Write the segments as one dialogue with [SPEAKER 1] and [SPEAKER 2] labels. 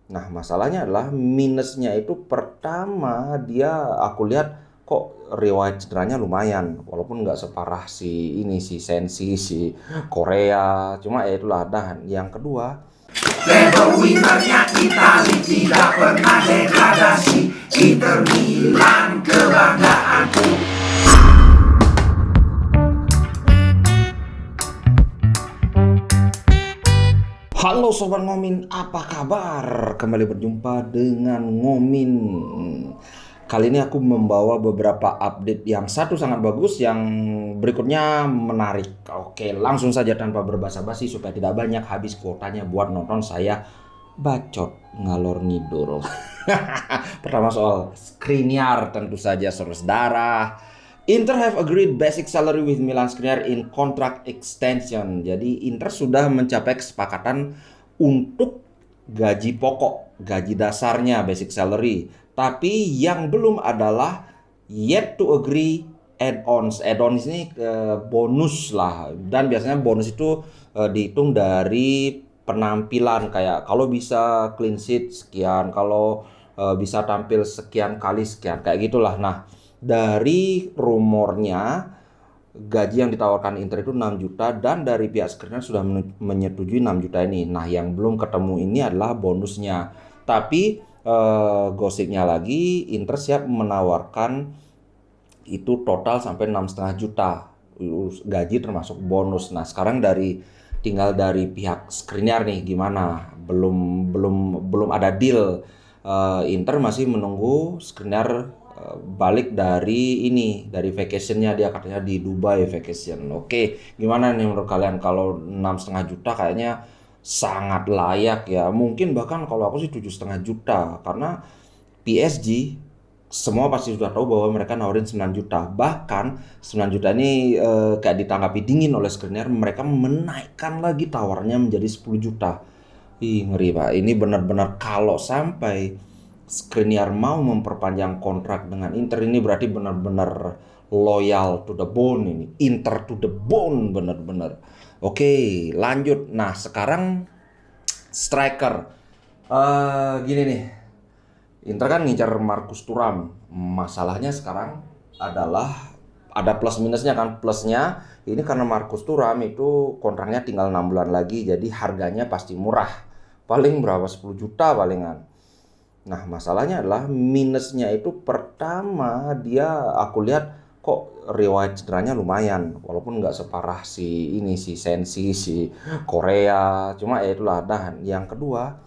[SPEAKER 1] Nah, masalahnya adalah minusnya itu pertama dia aku lihat kok riwayat cederanya lumayan, walaupun nggak separah si ini si Sensi si Korea, cuma ya itulah. Dan yang kedua,
[SPEAKER 2] Level winnernya Itali tidak pernah degradasi. Inter Milan kebanggaanku.
[SPEAKER 1] halo Sobat Ngomin, apa kabar? Kembali berjumpa dengan Ngomin. Kali ini aku membawa beberapa update, yang satu sangat bagus, yang berikutnya menarik. Oke, langsung saja tanpa berbasa-basi supaya tidak banyak habis kuotanya buat nonton saya bacot ngalor ngidul. Pertama soal Skriniar, tentu saja saudara. Inter have agreed basic salary with Milan Skriniar in contract extension. Jadi Inter sudah mencapai kesepakatan untuk gaji pokok, gaji dasarnya basic salary. Tapi yang belum adalah yet to agree add-ons. Add-ons ini bonus lah. Dan biasanya bonus itu dihitung dari penampilan, kayak kalau bisa clean sheet sekian, kalau bisa tampil sekian kali sekian, kayak gitulah. Nah, dari rumornya gaji yang ditawarkan Inter itu 6 juta, dan dari pihak Skriniar sudah menyetujui 6 juta ini. Nah, yang belum ketemu ini adalah bonusnya. Tapi gosipnya lagi, Inter siap menawarkan itu total sampai 6,5 juta gaji termasuk bonus. Nah, sekarang tinggal dari pihak Skriniar nih gimana? Belum ada deal. Inter masih menunggu Skriniar balik dari vacationnya, dia katanya di Dubai vacation. Oke, gimana nih menurut kalian? Kalau 6,5 juta kayaknya sangat layak ya. Mungkin bahkan kalau aku sih 7,5 juta, karena PSG semua pasti sudah tahu bahwa mereka nawarin 9 juta. Bahkan 9 juta ini kayak ditanggapi dingin oleh Skriniar, mereka menaikkan lagi tawarnya menjadi 10 juta. Ih, ngeri Pak. Ini benar-benar kalau sampai Skriniar mau memperpanjang kontrak dengan Inter, ini berarti benar-benar loyal to the bone ini. Inter to the bone benar-benar. Oke, lanjut. Nah, sekarang striker. Gini nih. Inter kan ngincar Marcus Thuram. Masalahnya sekarang adalah ada plus minusnya kan. Plusnya ini karena Marcus Thuram itu kontraknya tinggal 6 bulan lagi, jadi harganya pasti murah. Paling berapa? 10 juta palingan. Nah, masalahnya adalah minusnya itu pertama dia aku lihat kok riwayat cederanya lumayan, walaupun nggak separah si ini si Sensi si Korea, cuma ya itulah. Dan yang kedua,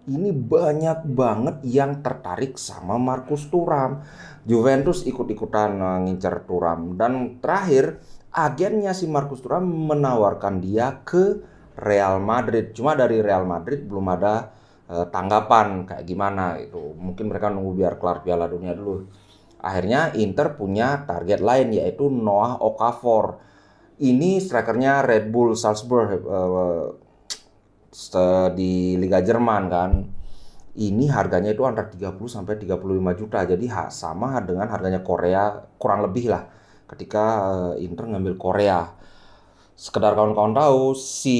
[SPEAKER 1] ini banyak banget yang tertarik sama Marcus Thuram. Juventus ikut-ikutan ngincer Thuram, dan terakhir agennya si Marcus Thuram menawarkan dia ke Real Madrid. Cuma dari Real Madrid belum ada tanggapan kayak gimana itu. Mungkin mereka nunggu biar kelar Piala Dunia dulu. Akhirnya Inter punya target lain, yaitu Noah Okafor. Ini strikernya Red Bull Salzburg di Liga Jerman kan. Ini harganya itu antara 30 sampai 35 juta. Jadi sama dengan harganya Korea, kurang lebih lah, ketika Inter ngambil Korea. Sekedar kawan-kawan tahu, si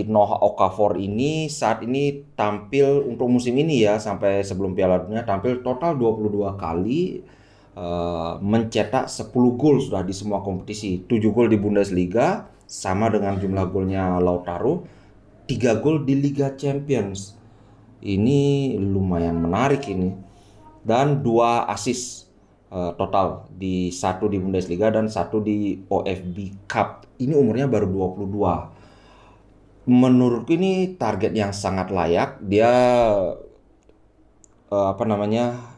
[SPEAKER 1] Noah Okafor ini saat ini tampil untuk musim ini ya, sampai sebelum Piala Dunia tampil total 22 kali, mencetak 10 gol sudah di semua kompetisi. 7 gol di Bundesliga sama dengan jumlah golnya Lautaro, 3 gol di Liga Champions. Ini lumayan menarik ini. Dan 2 assist total, satu di Bundesliga dan satu di OFB Cup. Ini umurnya baru 22. Menurutku ini target yang sangat layak. Dia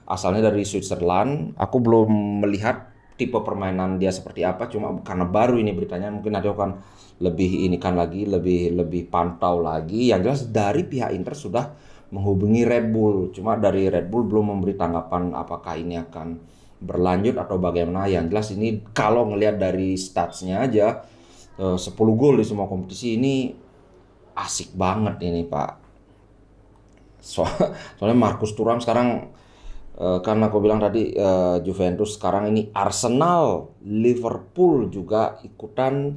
[SPEAKER 1] asalnya dari Switzerland. Aku belum melihat tipe permainan dia seperti apa, cuma karena baru ini beritanya, mungkin nanti akan lebih lebih pantau lagi. Yang jelas dari pihak Inter sudah menghubungi Red Bull, cuma dari Red Bull belum memberi tanggapan apakah ini akan berlanjut atau bagaimana. Yang jelas ini kalau ngelihat dari statsnya aja, 10 gol di semua kompetisi, ini asik banget ini Pak. Soalnya Marcus Thuram sekarang, kan aku bilang tadi, Juventus, sekarang ini Arsenal, Liverpool juga ikutan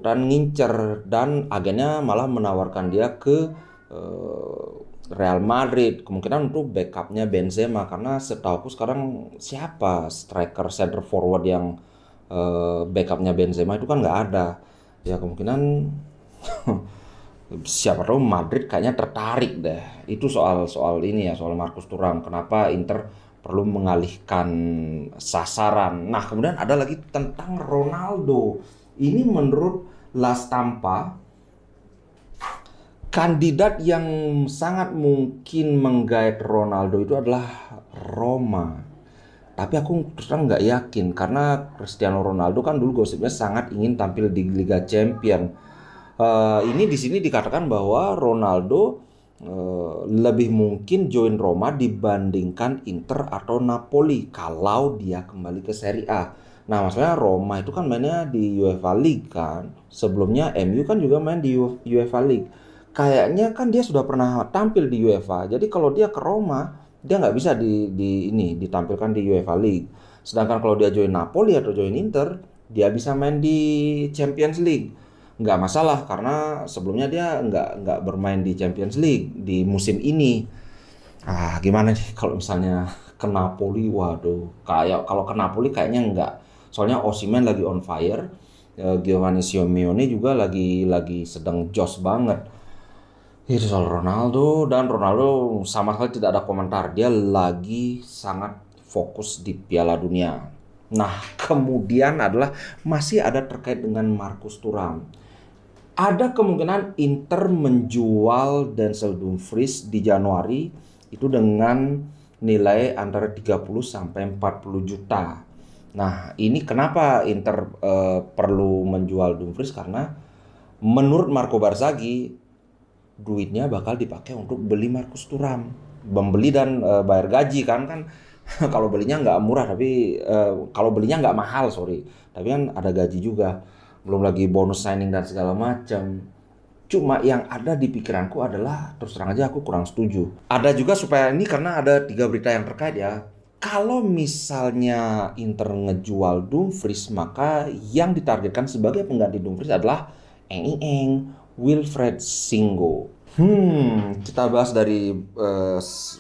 [SPEAKER 1] ngincer, dan agennya malah menawarkan dia ke Real Madrid, kemungkinan untuk backupnya Benzema, karena setahuku sekarang siapa striker center forward yang backupnya Benzema itu kan nggak ada. Ya kemungkinan siapa tahu Madrid kayaknya tertarik deh. Itu soal ini ya, soal Marcus Thuram. Kenapa Inter perlu mengalihkan sasaran. Nah, kemudian ada lagi tentang Ronaldo. Ini menurut La Stampa, kandidat yang sangat mungkin menggait Ronaldo itu adalah Roma. Tapi aku terus terang nggak yakin, karena Cristiano Ronaldo kan dulu gosipnya sangat ingin tampil di Liga Champion. Ini di sini dikatakan bahwa Ronaldo lebih mungkin join Roma dibandingkan Inter atau Napoli kalau dia kembali ke Serie A. Nah, maksudnya Roma itu kan mainnya di UEFA League kan. Sebelumnya MU kan juga main di UEFA League. Kayaknya kan dia sudah pernah tampil di UEFA. Jadi kalau dia ke Roma, dia nggak bisa ditampilkan di UEFA League. Sedangkan kalau dia join Napoli atau join Inter, dia bisa main di Champions League. Nggak masalah, karena sebelumnya dia nggak bermain di Champions League di musim ini. Gimana nih kalau misalnya ke Napoli? Waduh, kalau ke Napoli kayaknya nggak. Soalnya Osimhen lagi on fire, Giovanni Simeone juga lagi sedang joss banget. Itu soal Ronaldo, dan Ronaldo sama sekali tidak ada komentar. Dia lagi sangat fokus di Piala Dunia. Nah, kemudian masih ada terkait dengan Marcus Thuram. Ada kemungkinan Inter menjual Denzel Dumfries di Januari itu dengan nilai antara 30 sampai 40 juta. Nah, ini kenapa Inter perlu menjual Dumfries, karena menurut Marco Barzaghi duitnya bakal dipakai untuk beli Marcus Thuram, membeli dan bayar gaji kan kalau belinya nggak murah, tapi kalau belinya nggak mahal, tapi kan ada gaji juga, belum lagi bonus signing dan segala macam. Cuma yang ada di pikiranku adalah, terus terang aja aku kurang setuju. Ada juga supaya ini, karena ada 3 berita yang terkait ya. Kalau misalnya Inter ngejual Dumfries, maka yang ditargetkan sebagai pengganti Dumfries adalah Wilfried Singo. Kita bahas dari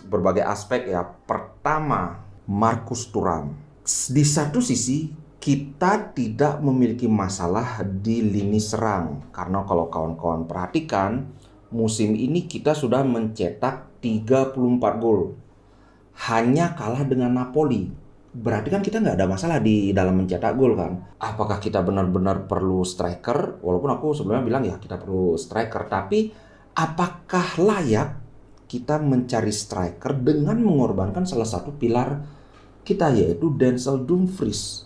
[SPEAKER 1] berbagai aspek ya. Pertama, Marcus Thuram. Di satu sisi, kita tidak memiliki masalah di lini serang. Karena kalau kawan-kawan perhatikan, musim ini kita sudah mencetak 34 gol. Hanya kalah dengan Napoli. Berarti kan kita nggak ada masalah di dalam mencetak gol kan. Apakah kita benar-benar perlu striker? Walaupun aku sebelumnya bilang ya kita perlu striker. Tapi apakah layak kita mencari striker dengan mengorbankan salah satu pilar kita, yaitu Denzel Dumfries?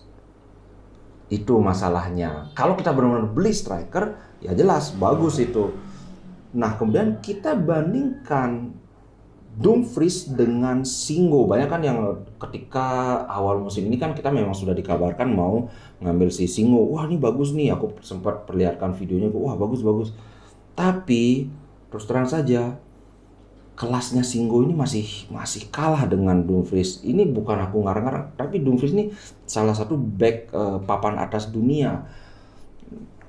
[SPEAKER 1] Itu masalahnya. Kalau kita benar-benar beli striker, ya jelas bagus itu. Nah, kemudian kita bandingkan Dumfries dengan Singo. Banyak kan yang ketika awal musim ini kan kita memang sudah dikabarkan mau ngambil si Singo. Wah, ini bagus nih, aku sempat perlihatkan videonya. Wah, bagus. Tapi terus terang saja, kelasnya Singo ini masih kalah dengan Dumfries. Ini bukan aku ngarang-ngarang, tapi Dumfries ini salah satu back papan atas dunia.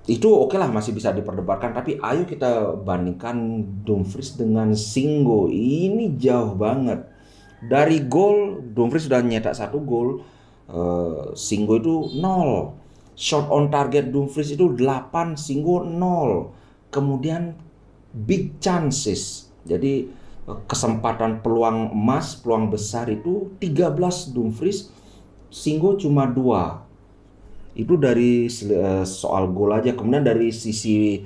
[SPEAKER 1] Itu oke lah, masih bisa diperdebatkan, tapi ayo kita bandingkan Dumfries dengan Singo. Ini jauh banget. Dari gol, Dumfries sudah nyetak 1 gol, Singo itu 0. Shot on target Dumfries itu 8, Singo 0. Kemudian big chances, jadi kesempatan peluang emas, peluang besar itu 13 Dumfries, Singo cuma 2. Itu dari soal gol aja. Kemudian dari sisi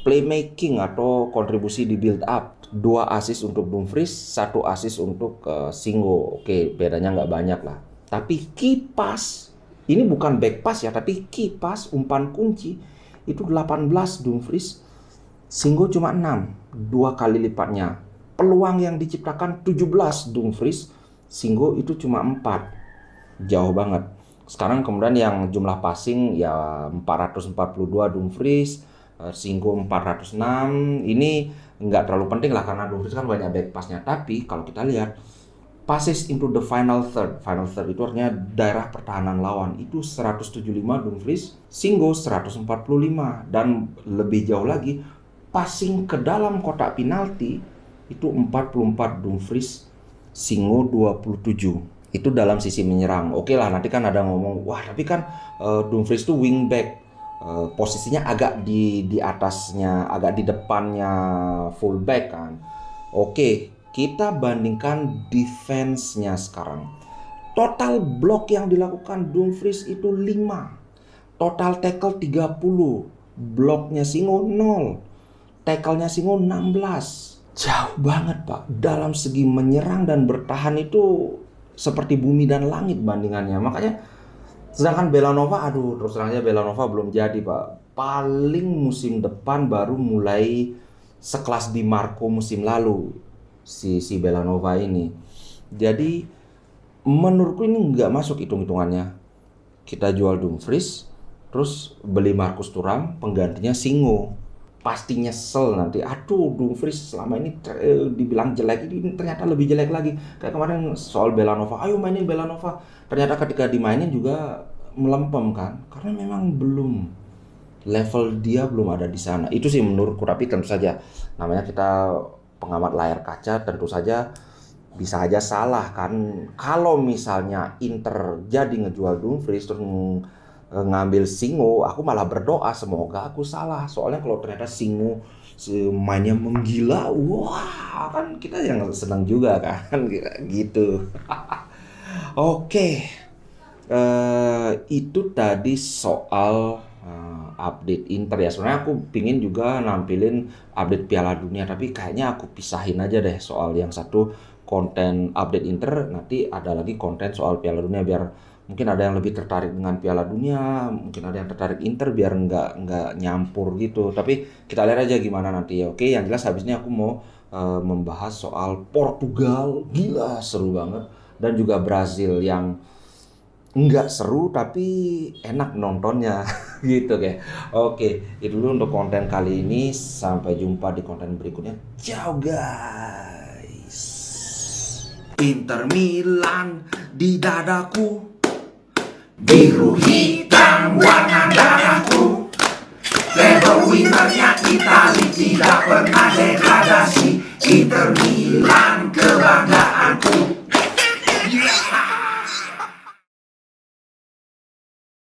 [SPEAKER 1] playmaking atau kontribusi di build up, 2 assist untuk Dumfries, 1 assist untuk Singo. Oke, bedanya nggak banyak lah. Tapi key pass, ini bukan back pass ya, tapi key pass, umpan kunci, itu 18 Dumfries, Singo cuma 6, 2 kali lipatnya. Peluang yang diciptakan 17 Dumfries, Singo itu cuma 4. Jauh banget. Sekarang kemudian yang jumlah passing ya 442 Dumfries, Singo 406. Ini nggak terlalu penting lah karena Dumfries kan banyak back passnya. Tapi kalau kita lihat passes into the final third itu artinya daerah pertahanan lawan, itu 175 Dumfries, Singo 145. Dan lebih jauh lagi, passing ke dalam kotak penalti itu 44 Dumfries, Singo 27. Itu dalam sisi menyerang. Oke lah, nanti kan ada ngomong, wah tapi kan Dumfries tuh wingback, posisinya agak di atasnya, agak di depannya fullback kan. Oke, kita bandingkan defense-nya sekarang. Total block yang dilakukan Dumfries itu 5. Total tackle 30. Blocknya Singo 0. Tackle-nya Singo 16. Jauh banget Pak. Dalam segi menyerang dan bertahan itu seperti bumi dan langit bandingannya. Makanya sedangkan Belanova, aduh terus terang aja Belanova belum jadi Pak. Paling musim depan baru mulai sekelas Di Marco musim lalu si Belanova ini. Jadi menurutku ini nggak masuk hitung-hitungannya. Kita jual Dumfries, terus beli Marcus Thuram, penggantinya Singo. Pasti nyesel nanti. Aduh, Dumfries selama ini dibilang jelek, ini ternyata lebih jelek lagi. Kayak kemarin soal Belanova, ayo mainin Belanova. Ternyata ketika dimainin juga melempem kan, karena memang belum level dia belum ada di sana. Itu sih menurutku, tapi tentu saja namanya kita pengamat layar kaca, tentu saja bisa aja salah kan. Kalau misalnya Inter jadi ngejual Dumfries terus ngambil Singo, aku malah berdoa semoga aku salah. Soalnya kalau ternyata Singo mainnya menggila, wah kan kita yang senang juga kan gitu. Oke, itu tadi soal update Inter ya. Sebenarnya aku pingin juga nampilin update Piala Dunia, tapi kayaknya aku pisahin aja deh soal yang satu konten update Inter, nanti ada lagi konten soal Piala Dunia biar mungkin ada yang lebih tertarik dengan Piala Dunia, mungkin ada yang tertarik Inter biar nggak nyampur gitu. Tapi kita lihat aja gimana nanti ya. Oke, yang jelas habis ini aku mau membahas soal Portugal, gila seru banget, dan juga Brazil yang nggak seru tapi enak nontonnya gitu kayak. Oke, itu dulu untuk konten kali ini. Sampai jumpa di konten berikutnya. Ciao guys.
[SPEAKER 2] Inter Milan di dadaku, biru hitam warna darahku. Label winnernya Itali, tidak pernah degradasi. Inter Milan kebanggaanku. Yeah.